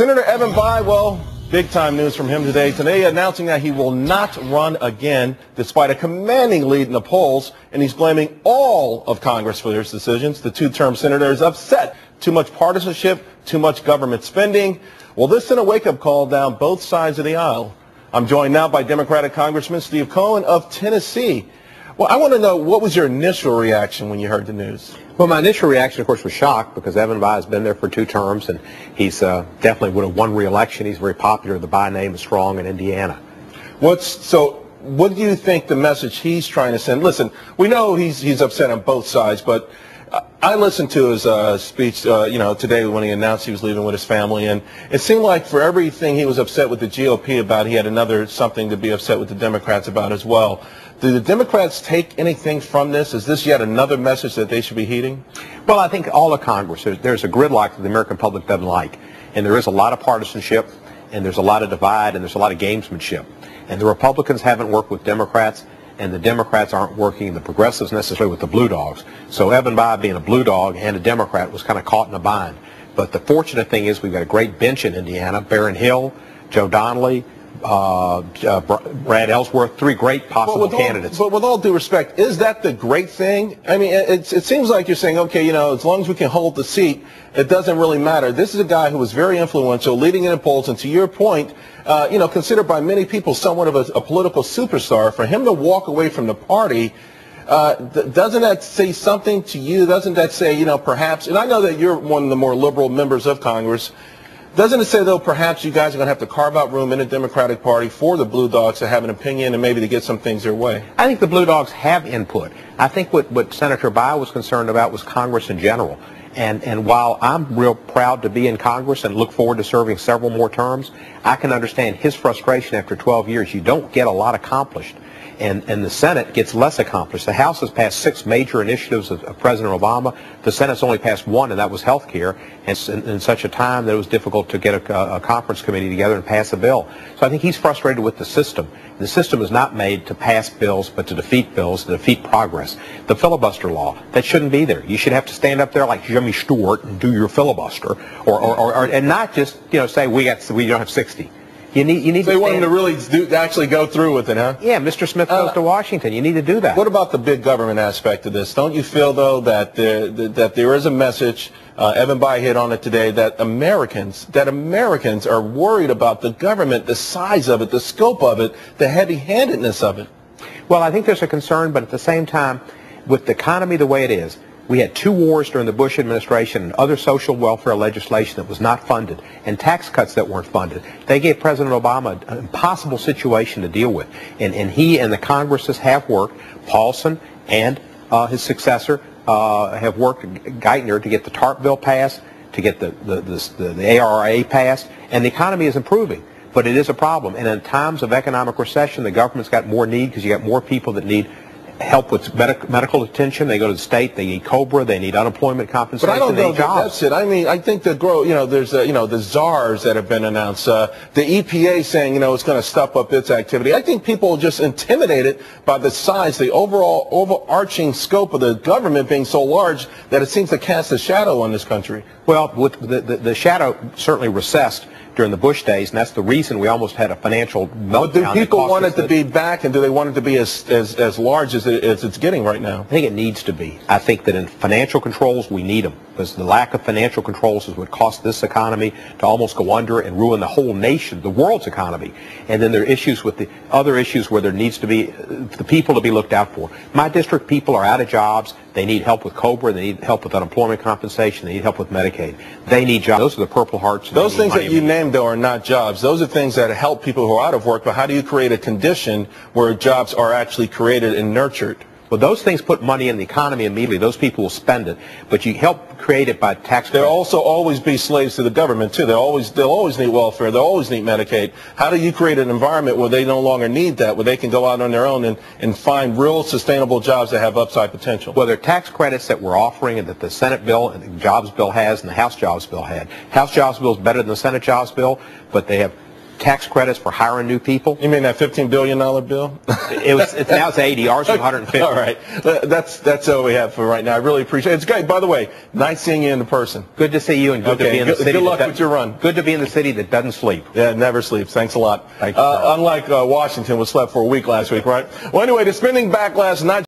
Senator Evan Bayh, well, big-time news from him today announcing that he will not run again despite a commanding lead in the polls, and he's blaming all of Congress for his decisions. The two-term senator is upset. Too much partisanship, too much government spending. Well, this sent a wake-up call down both sides of the aisle. I'm joined now by Democratic Congressman Steve Cohen of Tennessee. Well, I want to know, what was your initial reaction when you heard the news? Well, my initial reaction, of course, was shock, because Evan Bayh has been there for 2 terms, and he's definitely would have won re-election. He's very popular. The Bayh name is strong in Indiana. So what do you think the message he's trying to send? Listen, we know he's upset on both sides, but I listened to his speech, today when he announced he was leaving with his family, and it seemed like for everything he was upset with the GOP about, he had something to be upset with the Democrats about as well. Do the Democrats take anything from this? Is this yet another message that they should be heeding? Well, I think all of Congress, there's a gridlock that the American public doesn't like, and there is a lot of partisanship, and there's a lot of divide, and there's a lot of gamesmanship. And the Republicans haven't worked with Democrats, and the Democrats aren't working, the progressives necessarily, with the blue dogs. So Evan Bayh, being a blue dog and a Democrat, was kind of caught in a bind. But the fortunate thing is we've got a great bench in Indiana: Barron Hill, Joe Donnelly, Brad Ellsworth, 3 great possible candidates. But with all due respect, is that the great thing? I mean, it seems like you're saying, okay, as long as we can hold the seat, it doesn't really matter. This is a guy who was very influential, leading in the polls, and to your point, considered by many people somewhat of a political superstar. For him to walk away from the party, doesn't that say something to you? Doesn't that say, perhaps, and I know that you're one of the more liberal members of Congress, doesn't it say, though, perhaps you guys are going to have to carve out room in the Democratic Party for the Blue Dogs to have an opinion and maybe to get some things their way? I think the Blue Dogs have input. I think what Senator Bayh was concerned about was Congress in general. And while I'm real proud to be in Congress and look forward to serving several more terms, I can understand his frustration after 12 years. You don't get a lot accomplished. And the Senate gets less accomplished. The House has passed 6 major initiatives of President Obama. The Senate's only passed 1, and that was health care, and in such a time that it was difficult to get a conference committee together and pass a bill. So I think he's frustrated with the system. The system is not made to pass bills, but to defeat bills, to defeat progress. The filibuster law, that shouldn't be there. You should have to stand up there like Jimmy Stewart and do your filibuster, and not just say we don't have 60. You need so they want him to really actually go through with it, huh? Yeah, Mr. Smith goes to Washington. You need to do that. What about the big government aspect of this? Don't you feel, though, that there is a message, Evan Bayh hit on it today, that Americans are worried about the government, the size of it, the scope of it, the heavy-handedness of it? Well, I think there's a concern, but at the same time, with the economy the way it is, we had 2 wars during the Bush administration and other social welfare legislation that was not funded, and tax cuts that weren't funded. They gave President Obama an impossible situation to deal with. And he and the Congresses have worked, Paulson and his successor have worked, Geithner, to get the TARP bill passed, to get the ARA passed, and the economy is improving. But it is a problem. And in times of economic recession, the government's got more need because you got more people that need help with medical attention. They go to the state. They need COBRA. They need unemployment compensation. But I don't know that that's it. I mean, I think there's the czars that have been announced. The EPA saying it's going to step up its activity. I think people are just intimidated by the size, the overall overarching scope of the government being so large that it seems to cast a shadow on this country. Well, with the shadow certainly recessed during the Bush days, and that's the reason we almost had a financial meltdown. But do people want it to be back, and do they want it to be as large as it's getting right now? I think it needs to be. I think that in financial controls, we need them, because the lack of financial controls is what cost this economy to almost go under and ruin the whole nation, the world's economy. And then there are issues with the other issues where there needs to be the people to be looked out for. My district people are out of jobs. They need help with COBRA. They need help with unemployment compensation. They need help with Medicaid. They need jobs. Those are the Purple Hearts. Those things that you named, though, are not jobs. Those are things that help people who are out of work. But how do you create a condition where jobs are actually created and nurtured? Well, those things put money in the economy immediately. Those people will spend it. But you help create it by tax credits. They'll also always be slaves to the government, too. They'll always need welfare. They'll always need Medicaid. How do you create an environment where they no longer need that, where they can go out on their own and find real sustainable jobs that have upside potential? Well, there are tax credits that we're offering and that the Senate bill and the Jobs bill has and the House Jobs bill had. House Jobs bill is better than the Senate Jobs bill, but they have tax credits for hiring new people. You mean that $15 billion bill? Now it's 80. Ours was 150. All right. That's all we have for right now. I really appreciate it. It's great. By the way, nice seeing you in person. Good to see you, and good to be in the city. Good luck with your run. Good to be in the city that doesn't sleep. Yeah, it never sleeps. Thanks a lot. Thank you, unlike Washington, which slept for a week last week, right? Well, anyway, the spending backlash not